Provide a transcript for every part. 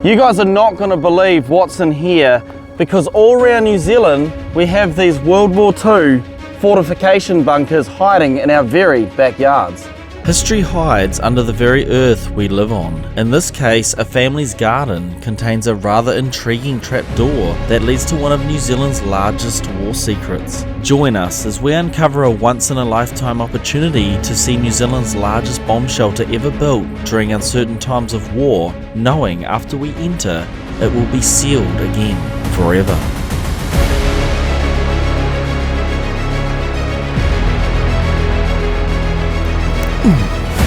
You guys are not going to believe what's in here, because all around New Zealand we have these World War II fortification bunkers hiding in our very backyards. History hides under the very earth we live on. In this case, a family's garden contains a rather intriguing trapdoor that leads to one of New Zealand's largest war secrets. Join us as we uncover a once-in-a-lifetime opportunity to see New Zealand's largest bomb shelter ever built during uncertain times of war, knowing after we enter, it will be sealed again forever.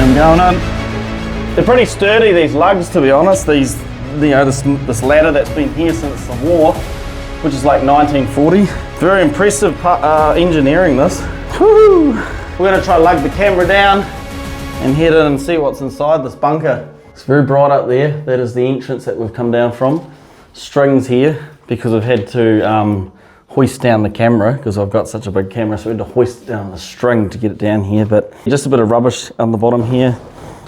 I'm going on. They're pretty sturdy, these lugs, to be honest. These, this ladder that's been here since the war, which is like 1940. Very impressive engineering, this. Woo! We're gonna try to lug the camera down and head in and see what's inside this bunker. It's very bright up there. That is the entrance that we've come down from. Strings here because we've had to hoist down the camera because I've got such a big camera, so we had to hoist down the string to get it down here. But just a bit of rubbish on the bottom here.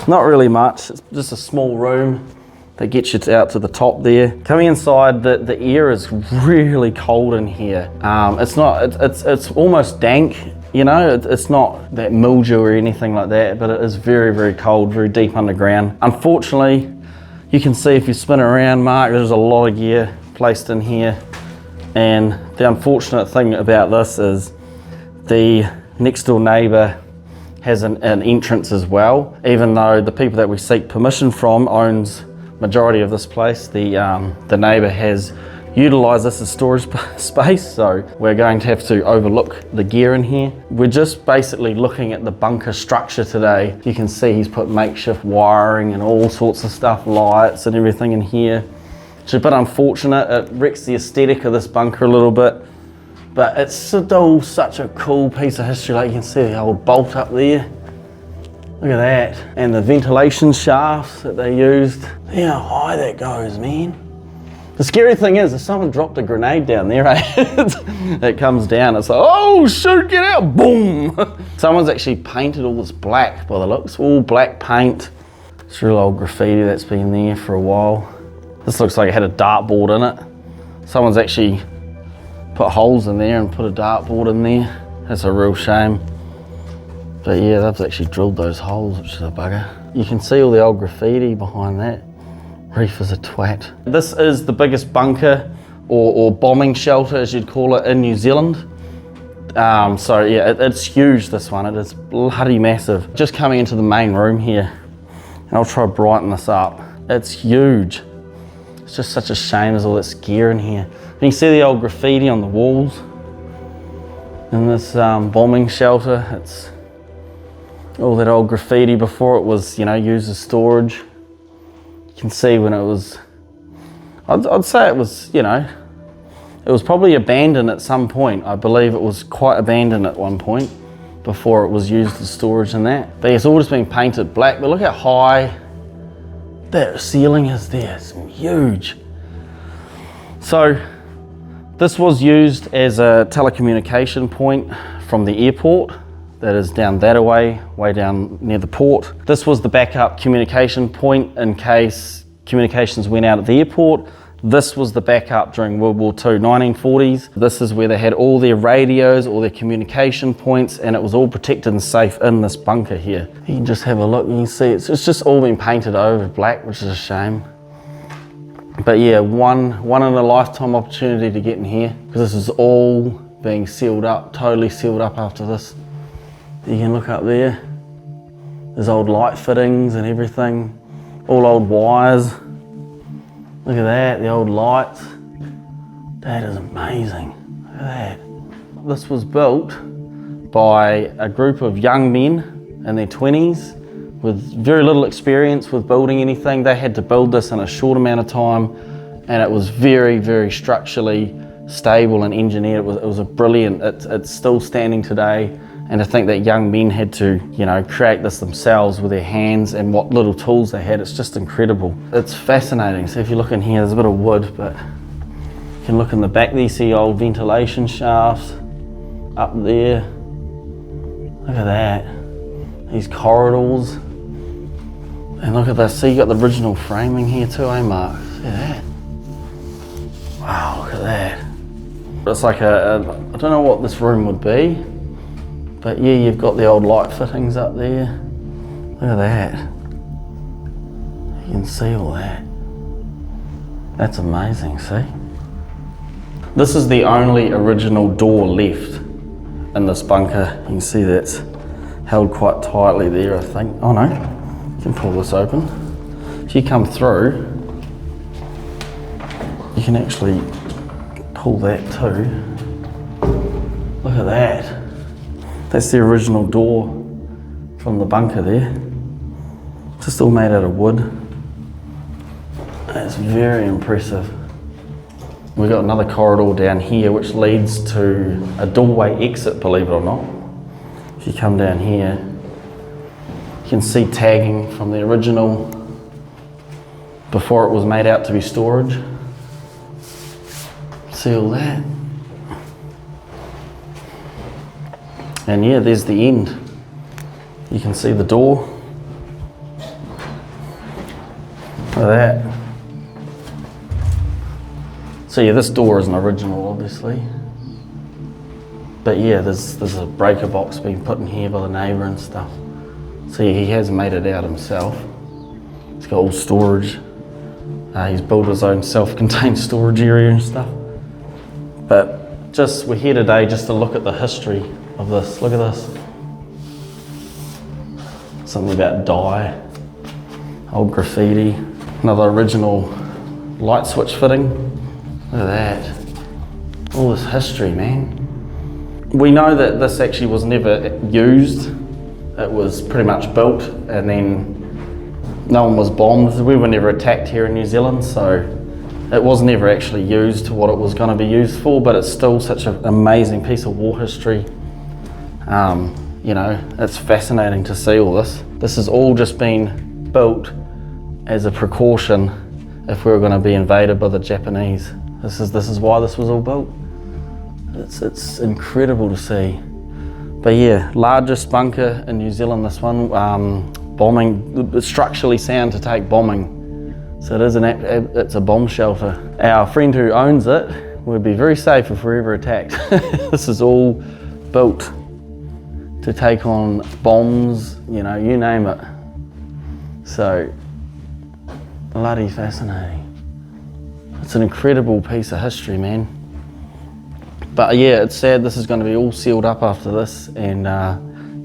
Not really much, it's just a small room that gets you out to the top there. Coming inside, the air is really cold in here. It's almost dank, you know, it's not that mildew or anything like that, but it is very, very cold, very deep underground. Unfortunately, you can see if you spin around, Mark, there's a lot of gear placed in here. And the unfortunate thing about this is the next door neighbour has an entrance as well. Even though the people that we seek permission from owns majority of this place, the neighbour has utilised this as storage space, so we're going to have to overlook the gear in here. We're just basically looking at the bunker structure today. You can see he's put makeshift wiring and all sorts of stuff, lights and everything in here. It's a bit unfortunate, it wrecks the aesthetic of this bunker a little bit, but it's still such a cool piece of history. Like you can see the old bolt up there, look at that, and the ventilation shafts that they used. See how high that goes, man. The scary thing is, if someone dropped a grenade down there, it comes down, it's like, oh shoot, get out, boom! Someone's actually painted all this black by the looks, all black paint. It's real old graffiti that's been there for a while. This looks like it had a dartboard in it. Someone's actually put holes in there and put a dartboard in there. That's a real shame. But yeah, they've actually drilled those holes, which is a bugger. You can see all the old graffiti behind that. Reef is a twat. This is the biggest bunker or bombing shelter, as you'd call it, in New Zealand. So yeah, it's huge, this one. It is bloody massive. Just coming into the main room here, and I'll try to brighten this up. It's huge. It's just such a shame there's all this gear in here. And you see the old graffiti on the walls in this bombing shelter. It's all that old graffiti before it was, you know, used as storage. You can see when it was, I'd say it was, you know, it was probably abandoned at some point. I believe it was quite abandoned at one point before it was used as storage and that. But it's all just been painted black, but look how high that ceiling is there. It's huge. So this was used as a telecommunication point from the airport that is down that way down near the port. This was the backup communication point in case communications went out at the airport. This was the backup during World War II, 1940s. This is where they had all their radios, all their communication points, and it was all protected and safe in this bunker here. You can just have a look, you can see it's just all been painted over black, which is a shame. But yeah, one in a lifetime opportunity to get in here, because this is all being sealed up, totally sealed up after this. You can look up there. There's old light fittings and everything, all old wires. Look at that, the old lights. That is amazing. Look at that. This was built by a group of young men in their 20s with very little experience with building anything. They had to build this in a short amount of time, and it was very, very structurally stable and engineered. It was a brilliant, it's still standing today. And to think that young men had to, you know, create this themselves with their hands and what little tools they had, it's just incredible. It's fascinating. So if you look in here, there's a bit of wood, but you can look in the back there, you see old ventilation shafts up there. Look at that. These corridors. And look at this, see you got the original framing here too, eh Mark? Look at that. Wow, look at that. It's like I don't know what this room would be, but yeah, you've got the old light fittings up there. Look at that. You can see all that. That's amazing, see? This is the only original door left in this bunker. You can see that's held quite tightly there, I think. Oh no, you can pull this open. If you come through, you can actually pull that too. Look at that. That's the original door from the bunker there. Just all made out of wood. That's very impressive. We've got another corridor down here which leads to a doorway exit, believe it or not. If you come down here, you can see tagging from the original before it was made out to be storage. See all that? And yeah, there's the end. You can see the door. Look at that. So yeah, this door isn't original, obviously. But yeah, there's a breaker box being put in here by the neighbour and stuff. So yeah, he has made it out himself. He's got all storage. He's built his own self-contained storage area and stuff. But we're here today just to look at the history of this. Look at this. Something about dye, old graffiti, another original light switch fitting. Look at that. All this history, man. We know that this actually was never used. It was pretty much built and then no one was bombed. We were never attacked here in New Zealand, so it was never actually used to what it was going to be used for, but it's still such an amazing piece of war history. You know, it's fascinating to see all this. This has all just been built as a precaution if we were going to be invaded by the Japanese. This is why this was all built. It's incredible to see. But yeah, largest bunker in New Zealand, this one. Bombing, structurally sound to take bombing. So it's a bomb shelter. Our friend who owns it would be very safe if we're ever attacked. This is all built to take on bombs, you know, you name it. So, bloody fascinating. It's an incredible piece of history, man. But yeah, it's sad this is going to be all sealed up after this, and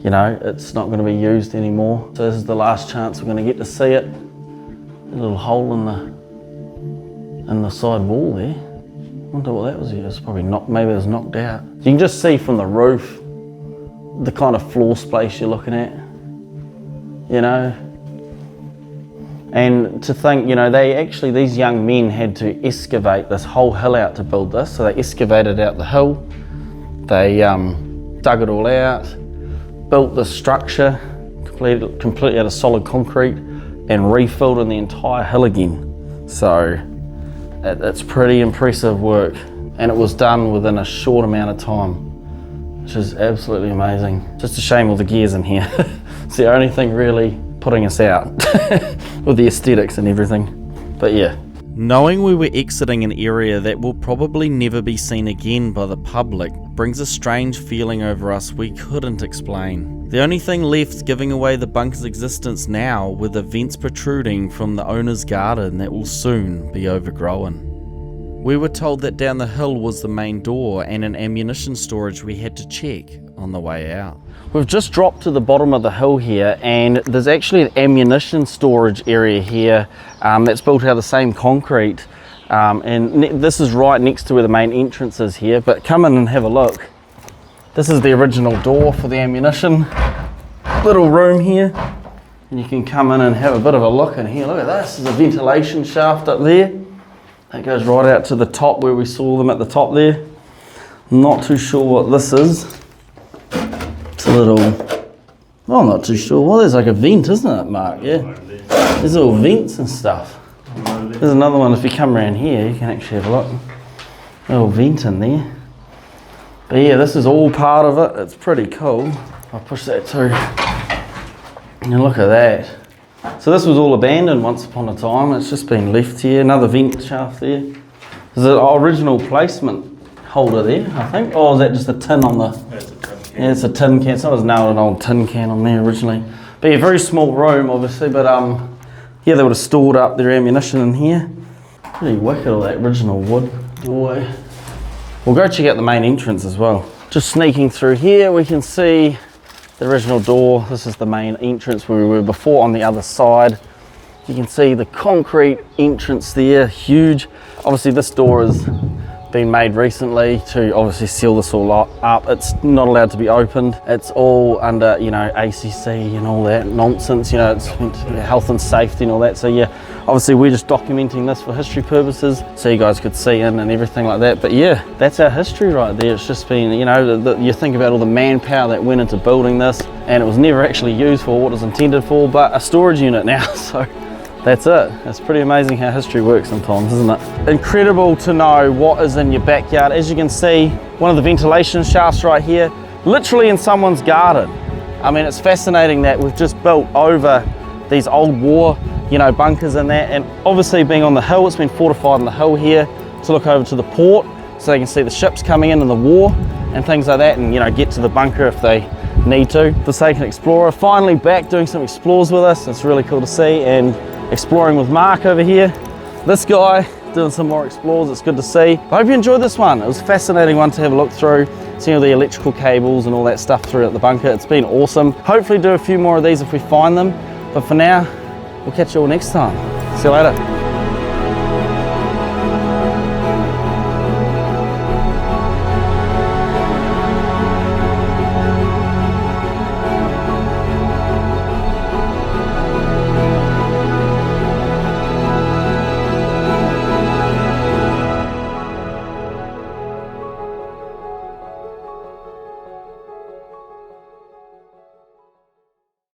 you know, it's not going to be used anymore. So this is the last chance we're going to get to see it. A little hole in the side wall there. I wonder what that was. It's probably not. Maybe it was knocked out. You can just see from the roof the kind of floor space you're looking at. You know. And to think, you know, these young men had to excavate this whole hill out to build this. So they excavated out the hill, they dug it all out, built the structure completely out of solid concrete and refilled in the entire hill again. So it's pretty impressive work, and it was done within a short amount of time, which is absolutely amazing. Just a shame all the gear's in here. It's the only thing really putting us out with the aesthetics and everything. But yeah. Knowing we were exiting an area that will probably never be seen again by the public brings a strange feeling over us we couldn't explain. The only thing left giving away the bunker's existence now were the vents protruding from the owner's garden that will soon be overgrown. We were told that down the hill was the main door and an ammunition storage we had to check on the way out. We've just dropped to the bottom of the hill here, and there's actually an ammunition storage area here that's built out of the same concrete, and this is right next to where the main entrance is here. But come in and have a look. This is the original door for the ammunition. Little room here, and you can come in and have a bit of a look in here. Look at this. There's a ventilation shaft up there that goes right out to the top where we saw them at the top there. Not too sure what this is. It's a little, oh, I'm not too sure. Well, there's like a vent, isn't it, Mark? Yeah. There's little vents and stuff. There's another one. If you come around here, you can actually have a look. A little vent in there. But yeah, this is all part of it. It's pretty cool. I'll push that too. And look at that. So this was all abandoned once upon a time. It's just been left here. Another vent shaft there. There's an original placement holder there, I think. Or is that just a tin on the... That's a tin can. Yeah, it's a tin can. Someone's nailed an old tin can on there originally. But yeah, very small room obviously, but yeah, they would have stored up their ammunition in here. Pretty wicked, all that original wood doorway. We'll go check out the main entrance as well. Just sneaking through here, we can see the original door. This is the main entrance where we were before on the other side. You can see the concrete entrance there, huge. Obviously this door has been made recently to obviously seal this all up. It's not allowed to be opened. It's all under, you know, ACC and all that nonsense, you know, it's health and safety and all that. So yeah, obviously we're just documenting this for history purposes so you guys could see in and everything like that. But yeah, that's our history right there. It's just been, you know, you think about all the manpower that went into building this, and it was never actually used for what it was intended for, but a storage unit now. So that's it. It's pretty amazing how history works sometimes, isn't it? Incredible to know what is in your backyard. As you can see, one of the ventilation shafts right here, literally in someone's garden. I mean, it's fascinating that we've just built over these old war, you know, bunkers and that, and obviously being on the hill, it's been fortified on the hill here to look over to the port so they can see the ships coming in the war and things like that, and, you know, get to the bunker if they need to. Forsaken Explorer finally back doing some explores with us. It's really cool to see, and exploring with Mark over here. This guy doing some more explores. It's good to see. I hope you enjoyed this one. It was a fascinating one to have a look through, seeing all the electrical cables and all that stuff throughout the bunker. It's been awesome. Hopefully do a few more of these if we find them, but for now we'll catch you all next time. See you later.